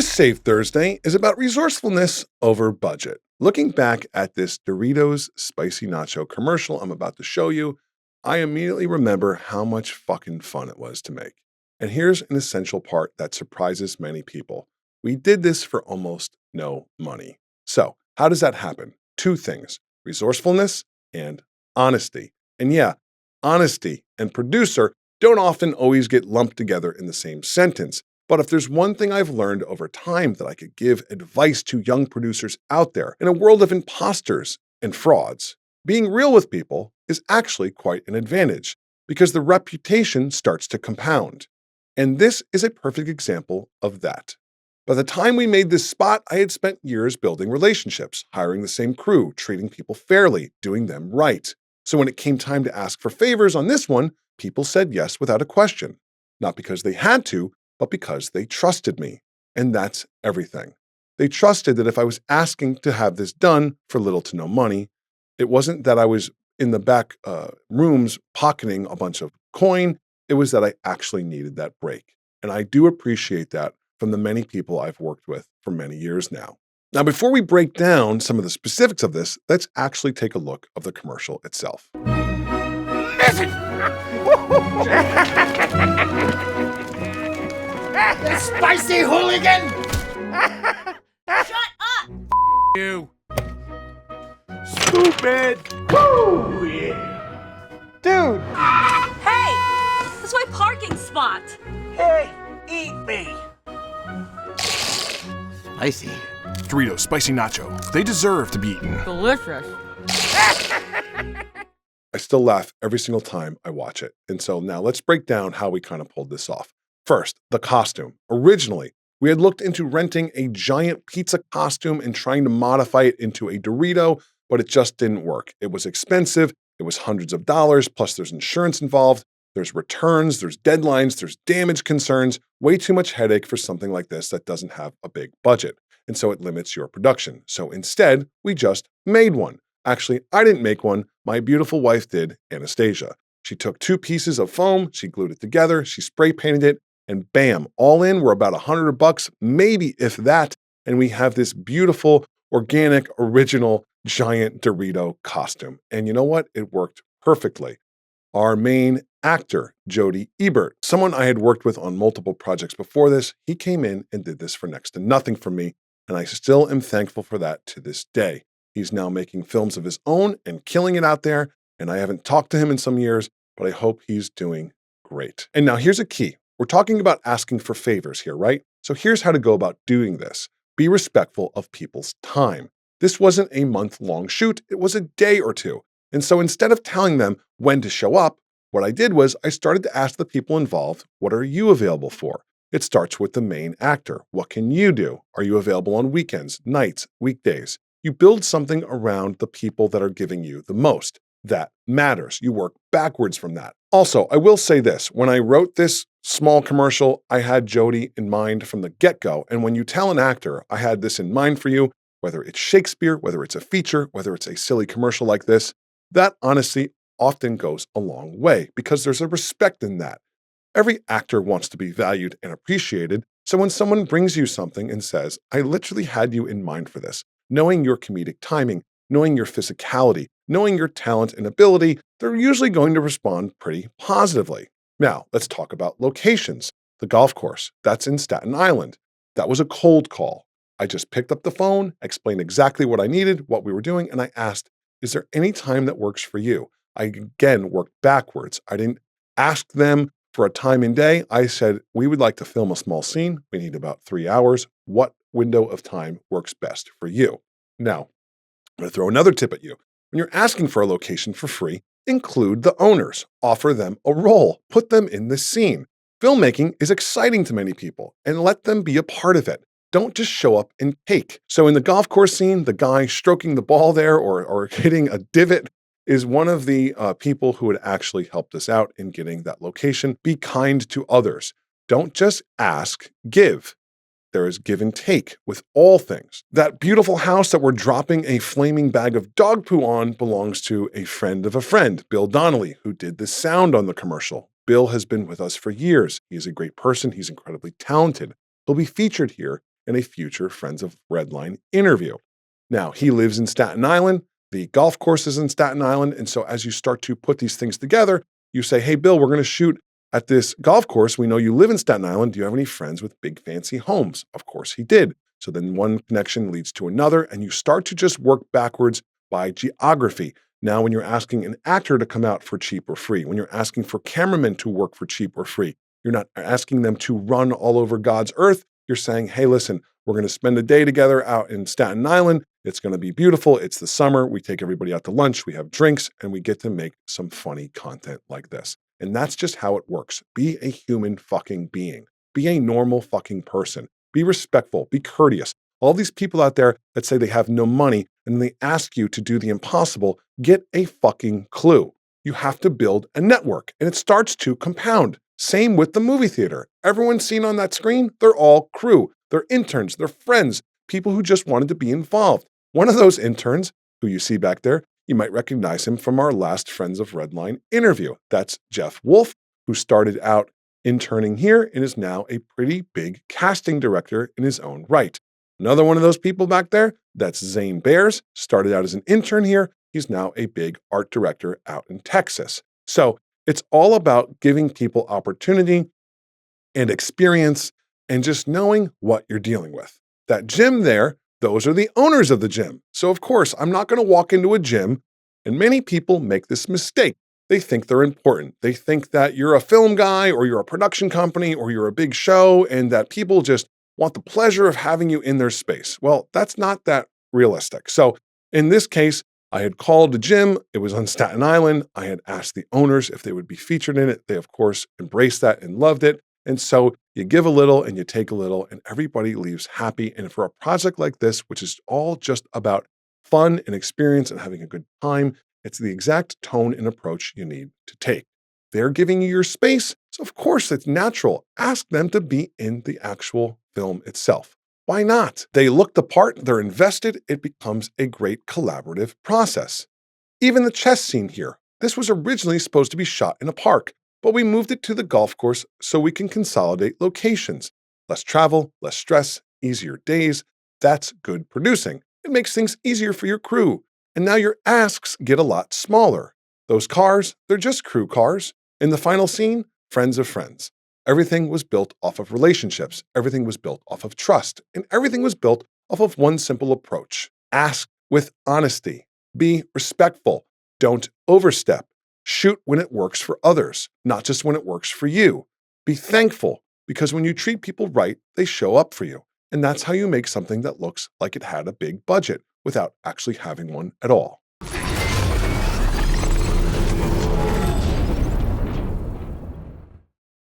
This Save Thursday is about resourcefulness over budget. Looking back at this Doritos spicy nacho commercial I'm about to show you, I immediately remember how much fucking fun it was to make. And here's an essential part that surprises many people. We did this for almost no money. So, how does that happen? Two things: resourcefulness and honesty. And yeah, honesty and producer don't often always get lumped together in the same sentence. But if there's one thing I've learned over time that I could give advice to young producers out there in a world of imposters and frauds, being real with people is actually quite an advantage because the reputation starts to compound. And this is a perfect example of that. By the time we made this spot, I had spent years building relationships, hiring the same crew, treating people fairly, doing them right. So when it came time to ask for favors on this one, people said yes without a question. Not because they had to, but because they trusted me. And that's everything. They trusted that if I was asking to have this done for little to no money, it wasn't that I was in the back rooms pocketing a bunch of coin. It was that I actually needed that break. And I do appreciate that from the many people I've worked with for many years now. Now, before we break down some of the specifics of this, let's actually take a look of the commercial itself. Listen! Spicy hooligan! Shut up! You! Stupid! Woo! Yeah! Dude! Hey! That's my parking spot! Hey! Eat me! Spicy. Doritos spicy nacho. They deserve to be eaten. Delicious. I still laugh every single time I watch it. And so now let's break down how we kind of pulled this off. First, the costume. Originally, we had looked into renting a giant pizza costume and trying to modify it into a Dorito, but it just didn't work. It was expensive. It was hundreds of dollars, plus there's insurance involved. There's returns, there's deadlines, there's damage concerns. Way too much headache for something like this that doesn't have a big budget. And so it limits your production. So instead, we just made one. Actually, I didn't make one. My beautiful wife did, Anastasia. She took 2 pieces of foam, she glued it together, she spray painted it, and bam, all in, we're about $100, maybe if that, and we have this beautiful, organic, original, giant Dorito costume. And you know what? It worked perfectly. Our main actor, Jody Ebert, someone I had worked with on multiple projects before this, he came in and did this for next to nothing for me, and I still am thankful for that to this day. He's now making films of his own and killing it out there, and I haven't talked to him in some years, but I hope he's doing great. And now here's a key. We're talking about asking for favors here, right? So here's how to go about doing this. Be respectful of people's time. This wasn't a month-long shoot, it was a day or two. And so instead of telling them when to show up, what I did was I started to ask the people involved, what are you available for? It starts with the main actor. What can you do? Are you available on weekends, nights, weekdays? You build something around the people that are giving you the most. That matters. You work backwards from that. Also, I will say this. When I wrote this small commercial, I had Jody in mind from the get-go. And when you tell an actor, I had this in mind for you, whether it's Shakespeare, whether it's a feature, whether it's a silly commercial like this, that honesty often goes a long way because there's a respect in that. Every actor wants to be valued and appreciated. So when someone brings you something and says, I literally had you in mind for this, knowing your comedic timing, knowing your physicality, knowing your talent and ability, they're usually going to respond pretty positively. Now, let's talk about locations. The golf course, that's in Staten Island. That was a cold call. I just picked up the phone, explained exactly what I needed, what we were doing, and I asked, is there any time that works for you? I again worked backwards. I didn't ask them for a time and day. I said, we would like to film a small scene. We need about 3 hours. What window of time works best for you? Now, I'm going to throw another tip at you. When you're asking for a location for free, include the owners, offer them a role, put them in the scene. Filmmaking is exciting to many people, and let them be a part of it. Don't just show up and take. So in the golf course scene, the guy stroking the ball there or hitting a divot is one of the people who had actually helped us out in getting that location. Be kind to others. Don't just ask, give. There is give and take with all things. That beautiful house that we're dropping a flaming bag of dog poo on belongs to a friend of a friend, Bill Donnelly, who did the sound on the commercial. Bill has been with us for years. He is a great person. He's incredibly talented. He'll be featured here in a future Friends of Redline interview. Now, he lives in Staten Island. The golf course is in Staten Island. And so as you start to put these things together, you say, hey, Bill, we're going to shoot at this golf course. We know you live in Staten Island. Do you have any friends with big fancy homes? Of course he did. So then one connection leads to another, and you start to just work backwards by geography. Now, when you're asking an actor to come out for cheap or free, when you're asking for cameramen to work for cheap or free, you're not asking them to run all over God's earth. You're saying, hey, listen, we're going to spend a day together out in Staten Island. It's going to be beautiful. It's the summer. We take everybody out to lunch. We have drinks, and we get to make some funny content like this. And that's just how it works. Be a human fucking being. Be a normal fucking person. Be respectful. Be courteous. All these people out there that say they have no money and they ask you to do the impossible, get a fucking clue. You have to build a network, and it starts to compound. Same with the movie theater. Everyone seen on that screen, they're all crew. They're interns. They're friends. People who just wanted to be involved. One of those interns, who you see back there, you might recognize him from our last Friends of Redline interview. That's Jeff Wolf, who started out interning here and is now a pretty big casting director in his own right. Another one of those people back there, that's Zane Bears, started out as an intern here. He's now a big art director out in Texas. So it's all about giving people opportunity and experience and just knowing what you're dealing with. That gym there, those are the owners of the gym. So of course, I'm not going to walk into a gym, and many people make this mistake. They think they're important. They think that you're a film guy or you're a production company or you're a big show and that people just want the pleasure of having you in their space. Well, that's not that realistic. So in this case, I had called the gym. It was on Staten Island. I had asked the owners if they would be featured in it. They, of course, embraced that and loved it. And so you give a little and you take a little and everybody leaves happy. And for a project like this, which is all just about fun and experience and having a good time, it's the exact tone and approach you need to take. They're giving you your space, so of course it's natural. Ask them to be in the actual film itself. Why not? They look the part, they're invested, it becomes a great collaborative process. Even the chess scene here. This was originally supposed to be shot in a park, but we moved it to the golf course so we can consolidate locations. Less travel, less stress, easier days. That's good producing. It makes things easier for your crew. And now your asks get a lot smaller. Those cars, they're just crew cars. In the final scene, friends of friends. Everything was built off of relationships. Everything was built off of trust. And everything was built off of one simple approach. Ask with honesty. Be respectful. Don't overstep. Shoot when it works for others, not just when it works for you. Be thankful, because when you treat people right, they show up for you. And that's how you make something that looks like it had a big budget without actually having one at all.